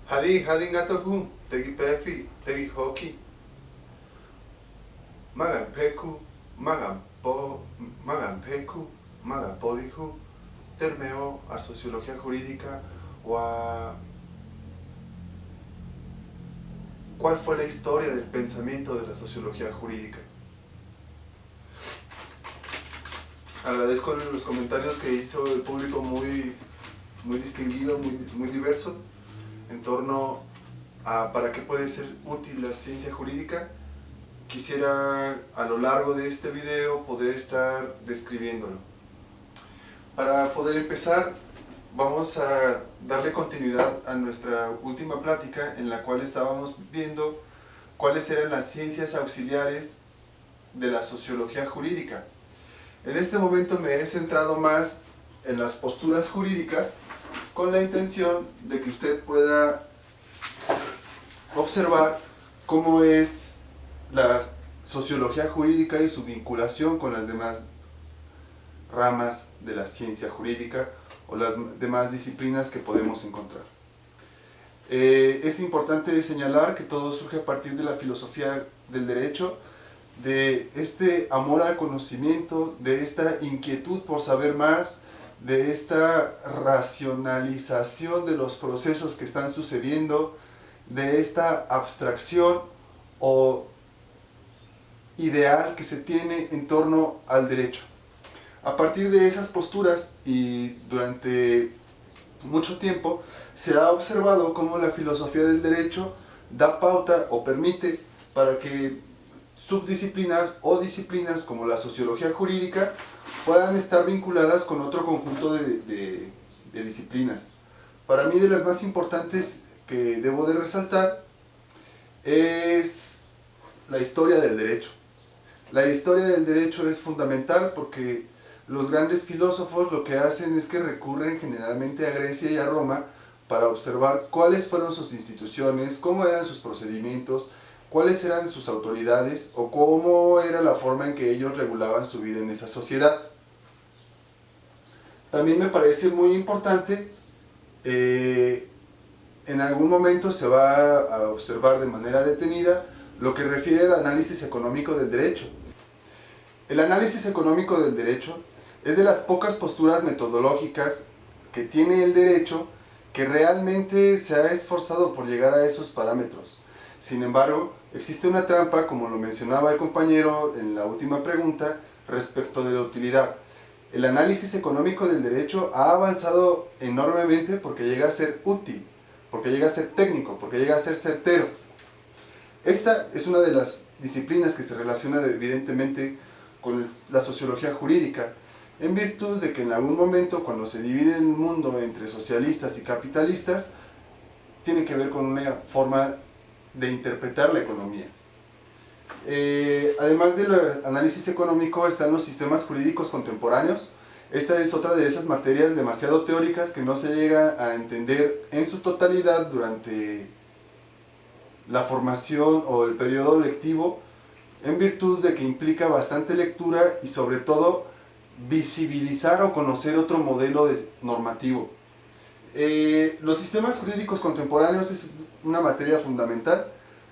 Hadi hadin gatohu, tegi pefi, tegi hoki. Magan peku, magan peku, magan podihu, termeo a sociología jurídica o a... ¿Cuál fue la historia del pensamiento de la sociología jurídica? Agradezco los comentarios que hizo el público muy distinguido, muy diverso, en torno a para qué puede ser útil la ciencia jurídica. Quisiera a lo largo de este video poder estar describiéndolo. Para poder empezar, vamos a darle continuidad a nuestra última plática en la cual estábamos viendo cuáles eran las ciencias auxiliares de la sociología jurídica. En este momento me he centrado más en las posturas jurídicas con la intención de que usted pueda observar cómo es la sociología jurídica y su vinculación con las demás ramas de la ciencia jurídica o las demás disciplinas que podemos encontrar. Es importante señalar que todo surge a partir de la filosofía del derecho, de este amor al conocimiento, de esta inquietud por saber más, de esta racionalización de los procesos que están sucediendo, de esta abstracción o ideal que se tiene en torno al derecho. A partir de esas posturas y durante mucho tiempo se ha observado cómo la filosofía del derecho da pauta o permite para que subdisciplinas o disciplinas como la sociología jurídica puedan estar vinculadas con otro conjunto de disciplinas. Para mí, de las más importantes que debo de resaltar es la historia del derecho. La historia del derecho es fundamental porque los grandes filósofos lo que hacen es que recurren generalmente a Grecia y a Roma para observar cuáles fueron sus instituciones, cómo eran sus procedimientos, cuáles eran sus autoridades o cómo era la forma en que ellos regulaban su vida en esa sociedad. También me parece muy importante, en algún momento se va a observar de manera detenida lo que refiere al análisis económico del derecho. El análisis económico del derecho es de las pocas posturas metodológicas que tiene el derecho que realmente se ha esforzado por llegar a esos parámetros. Sin embargo, existe una trampa, como lo mencionaba el compañero en la última pregunta, respecto de la utilidad. El análisis económico del derecho ha avanzado enormemente porque llega a ser útil, porque llega a ser técnico, porque llega a ser certero. Esta es una de las disciplinas que se relaciona evidentemente con la sociología jurídica, en virtud de que en algún momento, cuando se divide el mundo entre socialistas y capitalistas, tiene que ver con una forma de interpretar la economía. Además del análisis económico están los sistemas jurídicos contemporáneos. Esta es otra de esas materias demasiado teóricas que no se llega a entender en su totalidad durante la formación o el periodo lectivo, en virtud de que implica bastante lectura y sobre todo visibilizar o conocer otro modelo normativo. Los sistemas jurídicos contemporáneos es una materia fundamental,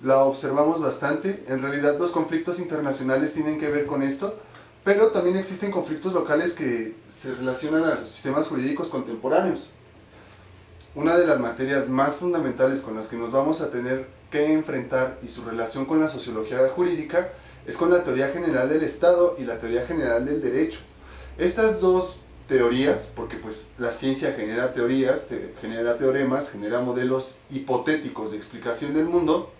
la observamos bastante. En realidad los conflictos internacionales tienen que ver con esto, pero también existen conflictos locales que se relacionan a los sistemas jurídicos contemporáneos. Una de las materias más fundamentales con las que nos vamos a tener que enfrentar y su relación con la sociología jurídica es con la teoría general del Estado y la teoría general del derecho. Estas dos teorías, porque pues la ciencia genera teorías, genera teoremas, genera modelos hipotéticos de explicación del mundo,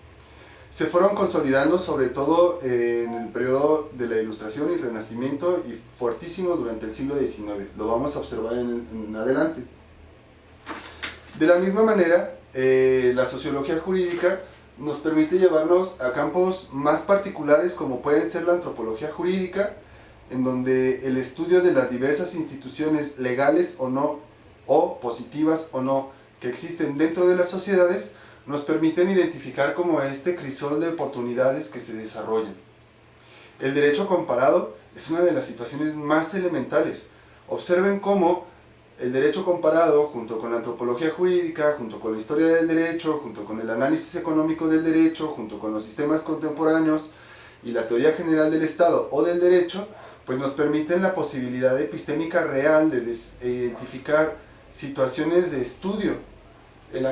se fueron consolidando sobre todo en el periodo de la Ilustración y Renacimiento y fuertísimo durante el siglo XIX. Lo vamos a observar en adelante. De la misma manera, la sociología jurídica nos permite llevarnos a campos más particulares como puede ser la antropología jurídica, en donde el estudio de las diversas instituciones legales o no, o positivas o no, que existen dentro de las sociedades, nos permiten identificar como este crisol de oportunidades que se desarrollan. El derecho comparado es una de las situaciones más elementales. Observen cómo El derecho comparado, junto con la antropología jurídica, junto con la historia del derecho, junto con el análisis económico del derecho, junto con los sistemas contemporáneos y la teoría general del Estado o del derecho, pues nos permiten la posibilidad epistémica real de identificar situaciones de estudio. El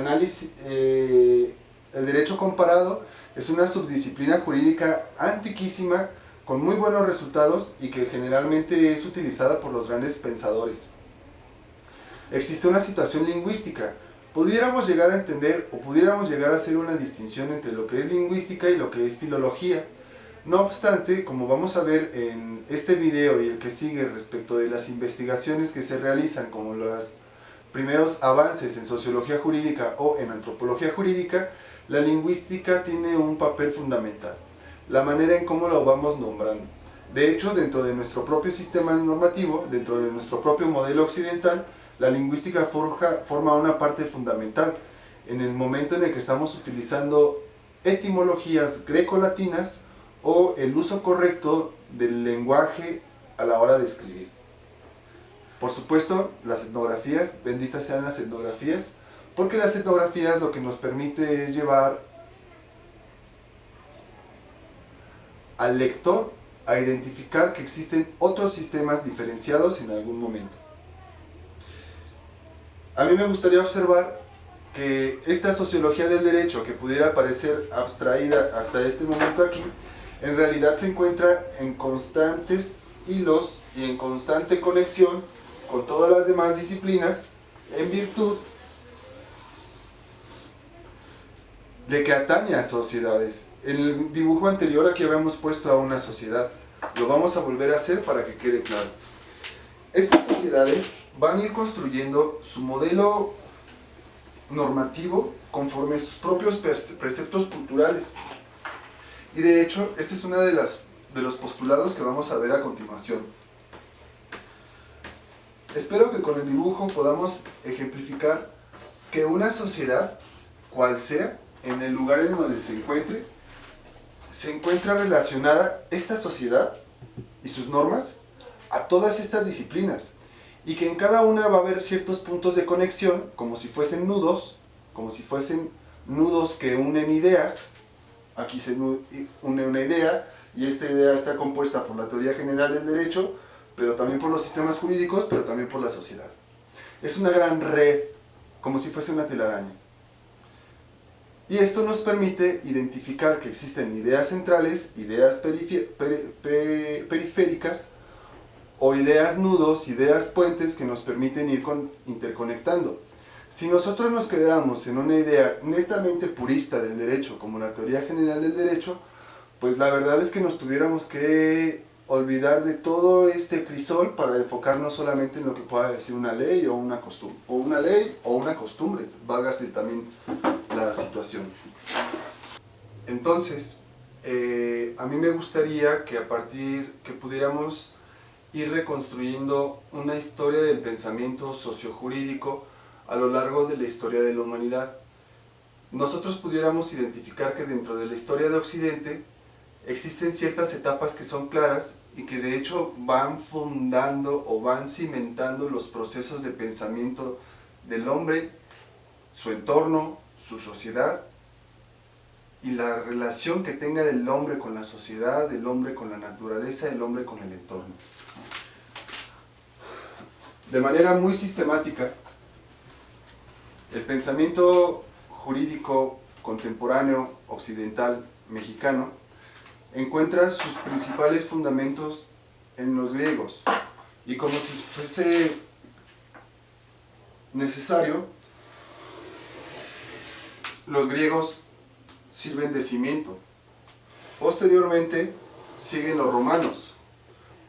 derecho comparado es una subdisciplina jurídica antiquísima con muy buenos resultados y que generalmente es utilizada por los grandes pensadores. Existe una situación lingüística. Pudiéramos llegar a entender o pudiéramos llegar a hacer una distinción entre lo que es lingüística y lo que es filología. No obstante, como vamos a ver en este video y el que sigue respecto de las investigaciones que se realizan como los primeros avances en sociología jurídica o en antropología jurídica, la lingüística tiene un papel fundamental, la manera en cómo lo vamos nombrando. De hecho, dentro de nuestro propio sistema normativo, dentro de nuestro propio modelo occidental, la lingüística forma una parte fundamental en el momento en el que estamos utilizando etimologías grecolatinas o el uso correcto del lenguaje a la hora de escribir. Por supuesto, las etnografías, benditas sean las etnografías, porque las etnografías lo que nos permite es llevar al lector a identificar que existen otros sistemas diferenciados en algún momento. A mí me gustaría observar que esta sociología del derecho, que pudiera parecer abstraída hasta este momento aquí, en realidad se encuentra en constantes hilos y en constante conexión con todas las demás disciplinas, en virtud de que atañe a sociedades. En el dibujo anterior aquí habíamos puesto a una sociedad. Lo vamos a volver a hacer para que quede claro. Estas sociedades van a ir construyendo su modelo normativo conforme a sus propios preceptos culturales. Y de hecho, este es uno de los postulados que vamos a ver a continuación. Espero que con el dibujo podamos ejemplificar que una sociedad, cual sea, en el lugar en donde se encuentra relacionada esta sociedad y sus normas a todas estas disciplinas, y que en cada una va a haber ciertos puntos de conexión, como si fuesen nudos que unen ideas. Aquí se une una idea, y esta idea está compuesta por la teoría general del derecho, pero también por los sistemas jurídicos, pero también por la sociedad. Es una gran red, como si fuese una telaraña. Y esto nos permite identificar que existen ideas centrales, ideas periféricas, o ideas nudos, ideas puentes que nos permiten ir interconectando. Si nosotros nos quedáramos en una idea netamente purista del derecho, como la teoría general del derecho, pues la verdad es que nos tuviéramos que olvidar de todo este crisol para enfocarnos solamente en lo que pueda decir una ley o una costumbre, válgase también la situación. Entonces, a mí me gustaría que pudiéramos ir reconstruyendo una historia del pensamiento sociojurídico a lo largo de la historia de la humanidad. Nosotros pudiéramos identificar que dentro de la historia de Occidente existen ciertas etapas que son claras y que de hecho van fundando o van cimentando los procesos de pensamiento del hombre, su entorno, su sociedad, y la relación que tenga el hombre con la sociedad, el hombre con la naturaleza, el hombre con el entorno. De manera muy sistemática, el pensamiento jurídico contemporáneo occidental mexicano encuentra sus principales fundamentos en los griegos, y como si fuese necesario, los griegos sirven de cimiento. Posteriormente siguen los romanos,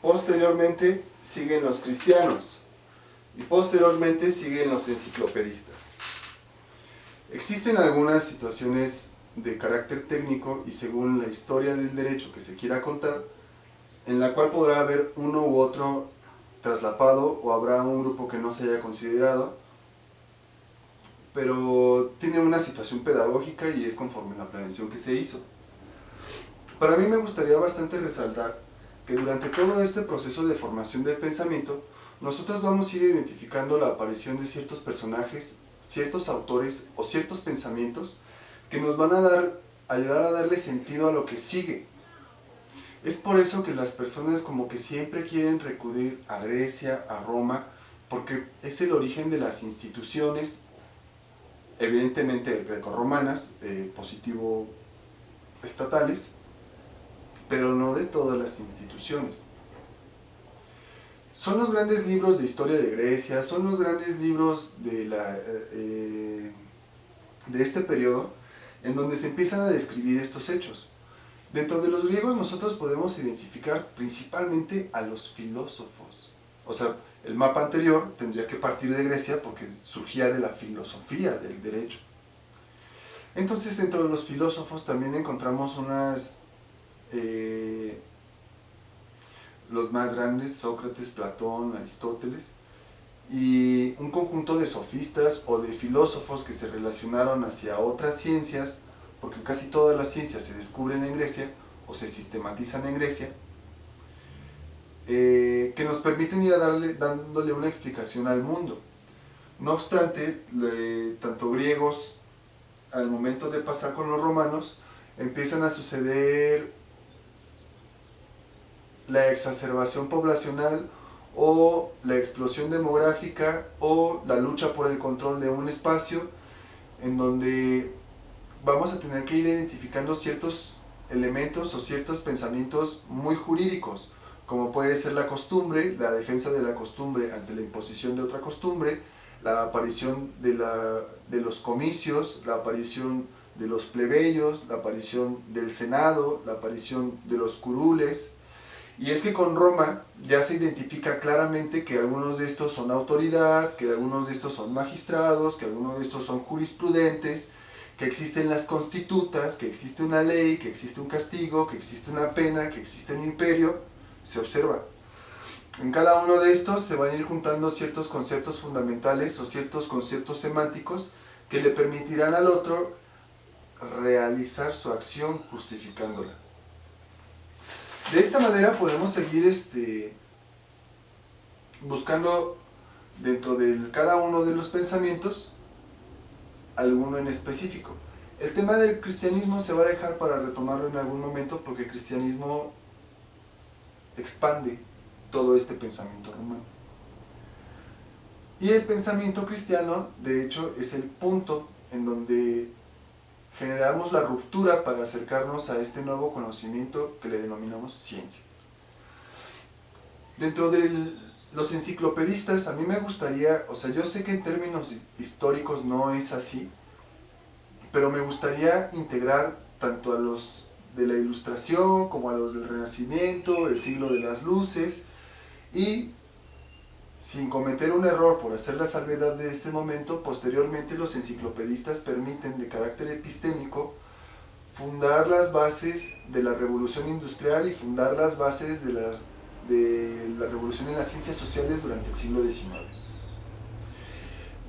posteriormente siguen los cristianos y posteriormente siguen los enciclopedistas. Existen algunas situaciones de carácter técnico y según la historia del derecho que se quiera contar, en la cual podrá haber uno u otro traslapado o habrá un grupo que no se haya considerado, pero tiene una situación pedagógica y es conforme a la planeación que se hizo. Para mí me gustaría bastante resaltar que durante todo este proceso de formación del pensamiento nosotros vamos a ir identificando la aparición de ciertos personajes, ciertos autores o ciertos pensamientos que nos van a ayudar a darle sentido a lo que sigue. Es por eso que las personas como que siempre quieren recurrir a Grecia, a Roma, porque es el origen de las instituciones, evidentemente grecorromanas, positivo estatales, pero no de todas las instituciones. Son los grandes libros de historia de Grecia, son los grandes libros de este periodo en donde se empiezan a describir estos hechos. Dentro de los griegos nosotros podemos identificar principalmente a los filósofos. O sea, el mapa anterior tendría que partir de Grecia porque surgía de la filosofía del derecho. Entonces, dentro de los filósofos también encontramos los más grandes, Sócrates, Platón, Aristóteles, y un conjunto de sofistas o de filósofos que se relacionaron hacia otras ciencias, porque casi todas las ciencias se descubren en Grecia o se sistematizan en Grecia, que nos permiten ir dándole una explicación al mundo. No obstante, tanto griegos, al momento de pasar con los romanos, empiezan a suceder la exacerbación poblacional o la explosión demográfica o la lucha por el control de un espacio en donde vamos a tener que ir identificando ciertos elementos o ciertos pensamientos muy jurídicos, como puede ser la costumbre, la defensa de la costumbre ante la imposición de otra costumbre, la aparición de los comicios, la aparición de los plebeyos, la aparición del senado, la aparición de los curules. Y es que con Roma ya se identifica claramente que algunos de estos son autoridad, que algunos de estos son magistrados, que algunos de estos son jurisprudentes, que existen las constitutas, que existe una ley, que existe un castigo, que existe una pena, que existe un imperio. Se observa. En cada uno de estos se van a ir juntando ciertos conceptos fundamentales o ciertos conceptos semánticos que le permitirán al otro realizar su acción justificándola. De esta manera podemos seguir buscando dentro de cada uno de los pensamientos alguno en específico. El tema del cristianismo se va a dejar para retomarlo en algún momento porque el cristianismo expande todo este pensamiento romano. Y el pensamiento cristiano, de hecho, es el punto en donde generamos la ruptura para acercarnos a este nuevo conocimiento que le denominamos ciencia. Dentro de los enciclopedistas, a mí me gustaría, o sea, yo sé que en términos históricos no es así, pero me gustaría integrar tanto a los de la Ilustración como a los del Renacimiento, el siglo de las luces, y sin cometer un error por hacer la salvedad de este momento, posteriormente los enciclopedistas permiten de carácter epistémico fundar las bases de la revolución industrial y fundar las bases de la revolución en las ciencias sociales durante el siglo XIX.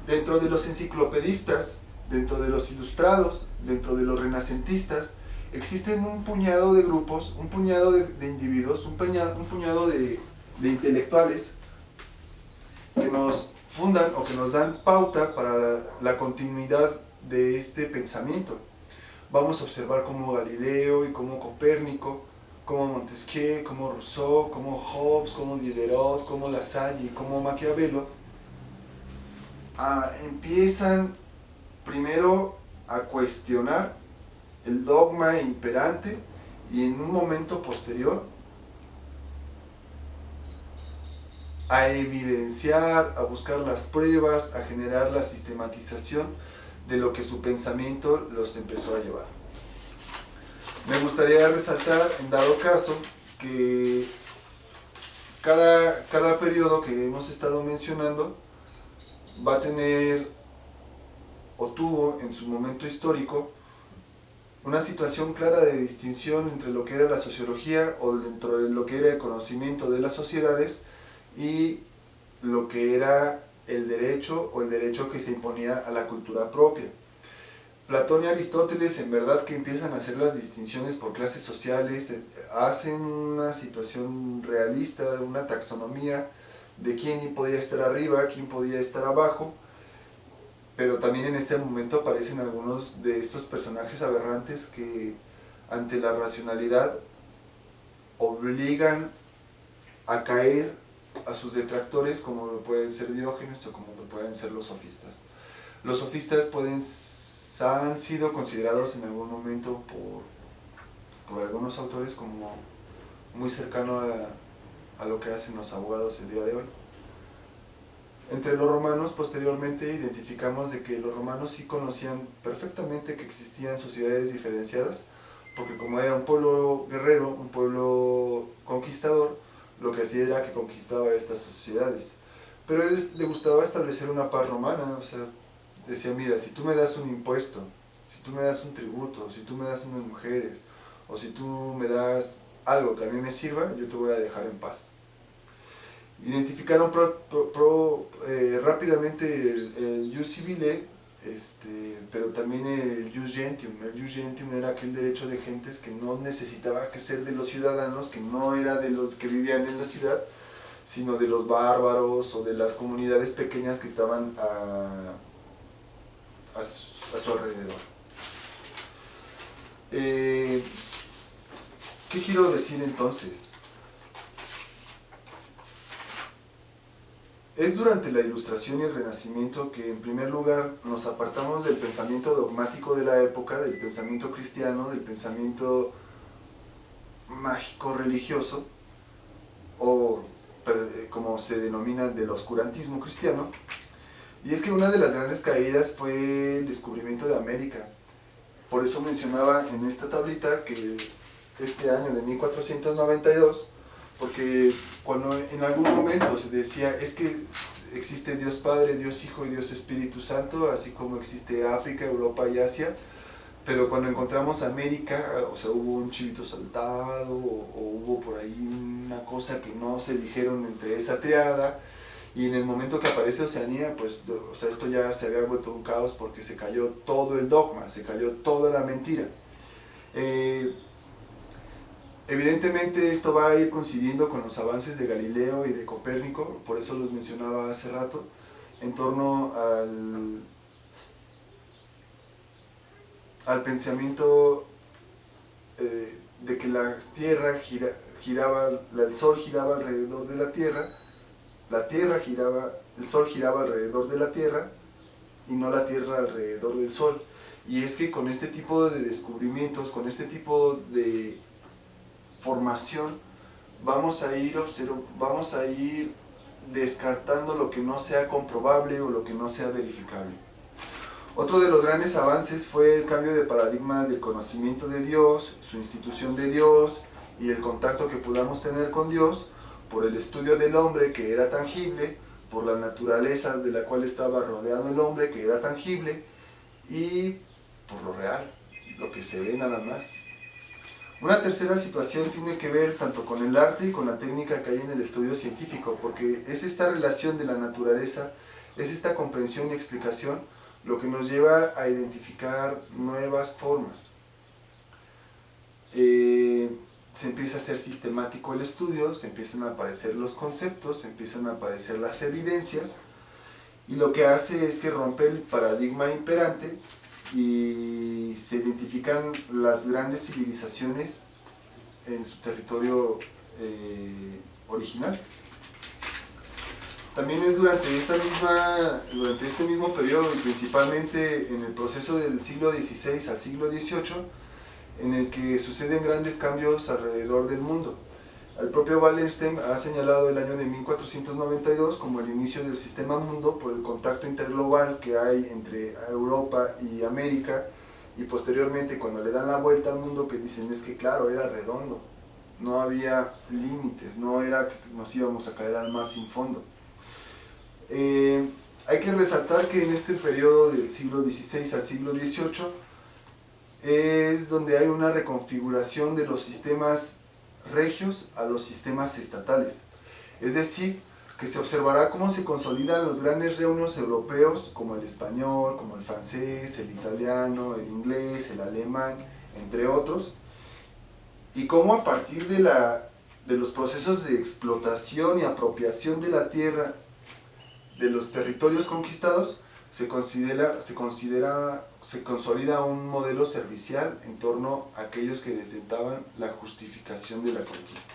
Dentro de los enciclopedistas, dentro de los ilustrados, dentro de los renacentistas, existen un puñado de grupos, un puñado de individuos, un puñado de intelectuales que nos fundan o que nos dan pauta para la continuidad de este pensamiento. Vamos a observar cómo Galileo y cómo Copérnico, cómo Montesquieu, cómo Rousseau, cómo Hobbes, cómo Diderot, cómo La Salle y cómo Maquiavelo empiezan primero a cuestionar el dogma imperante y en un momento posterior a evidenciar, a buscar las pruebas, a generar la sistematización de lo que su pensamiento los empezó a llevar. Me gustaría resaltar, en dado caso, que cada periodo que hemos estado mencionando va a tener o tuvo en su momento histórico una situación clara de distinción entre lo que era la sociología o dentro de lo que era el conocimiento de las sociedades y lo que era el derecho o el derecho que se imponía a la cultura propia. Platón y Aristóteles en verdad que empiezan a hacer las distinciones por clases sociales, hacen una situación realista, una taxonomía de quién podía estar arriba, quién podía estar abajo, pero también en este momento aparecen algunos de estos personajes aberrantes que ante la racionalidad obligan a caer a sus detractores, como lo pueden ser Diógenes o como lo pueden ser los sofistas. Los sofistas han sido considerados en algún momento por algunos autores como muy cercano a lo que hacen los abogados el día de hoy. Entre los romanos, posteriormente, identificamos de que los romanos sí conocían perfectamente que existían sociedades diferenciadas, porque como era un pueblo guerrero, un pueblo conquistador, lo que hacía era que conquistaba estas sociedades. Pero a él le gustaba establecer una paz romana, o sea, decía, mira, si tú me das un impuesto, si tú me das un tributo, si tú me das unas mujeres, o si tú me das algo que a mí me sirva, yo te voy a dejar en paz. Identificaron rápidamente el jus civile, pero también el jus gentium. El jus gentium era aquel derecho de gentes que no necesitaba que ser de los ciudadanos, que no era de los que vivían en la ciudad, sino de los bárbaros o de las comunidades pequeñas que estaban a su alrededor. ¿Qué quiero decir entonces? Es durante la Ilustración y el Renacimiento que, en primer lugar, nos apartamos del pensamiento dogmático de la época, del pensamiento cristiano, del pensamiento mágico-religioso, o como se denomina, del oscurantismo cristiano. Y es que una de las grandes caídas fue el descubrimiento de América. Por eso mencionaba en esta tablita que este año de 1492, porque cuando en algún momento se decía, es que existe Dios Padre, Dios Hijo y Dios Espíritu Santo, así como existe África, Europa y Asia, pero cuando encontramos América, o sea, hubo un chivito saltado, o hubo por ahí una cosa que no se dijeron entre esa triada, y en el momento que aparece Oceanía, pues, o sea, esto ya se había vuelto un caos porque se cayó todo el dogma, se cayó toda la mentira. Evidentemente esto va a ir coincidiendo con los avances de Galileo y de Copérnico, por eso los mencionaba hace rato, en torno al pensamiento de que la Tierra el Sol giraba alrededor de la Tierra giraba, el Sol giraba alrededor de la Tierra y no la Tierra alrededor del Sol. Y es que con este tipo de descubrimientos, con este tipo de formación, vamos a ir descartando lo que no sea comprobable o lo que no sea verificable. Otro de los grandes avances fue el cambio de paradigma del conocimiento de Dios, su institución de Dios y el contacto que podamos tener con Dios por el estudio del hombre, que era tangible, por la naturaleza de la cual estaba rodeado el hombre, que era tangible, y por lo real, lo que se ve nada más. Una tercera situación tiene que ver tanto con el arte y con la técnica que hay en el estudio científico, porque es esta relación de la naturaleza, es esta comprensión y explicación lo que nos lleva a identificar nuevas formas. Se empieza a ser sistemático el estudio, se empiezan a aparecer los conceptos, se empiezan a aparecer las evidencias, y lo que hace es que rompe el paradigma imperante y se identifican las grandes civilizaciones en su territorio original. También es durante este mismo periodo, y principalmente en el proceso del siglo XVI al siglo XVIII, en el que suceden grandes cambios alrededor del mundo. El propio Wallenstein ha señalado el año de 1492 como el inicio del sistema mundo por el contacto interglobal que hay entre Europa y América, y posteriormente cuando le dan la vuelta al mundo, que dicen es que claro, era redondo, no había límites, no era que nos íbamos a caer al mar sin fondo. Hay que resaltar que en este periodo del siglo XVI al siglo XVIII es donde hay una reconfiguración de los sistemas regios a los sistemas estatales. Es decir, que se observará cómo se consolidan los grandes reinos europeos, como el español, como el francés, el italiano, el inglés, el alemán, entre otros, y cómo a partir de de los procesos de explotación y apropiación de la tierra de los territorios conquistados, se consolida un modelo servicial en torno a aquellos que detentaban la justificación de la conquista.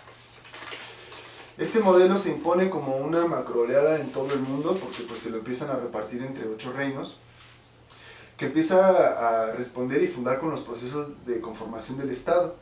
Este modelo se impone como una macroleada en todo el mundo, porque pues se lo empiezan a repartir entre 8 reinos, que empieza a responder y fundar con los procesos de conformación del Estado.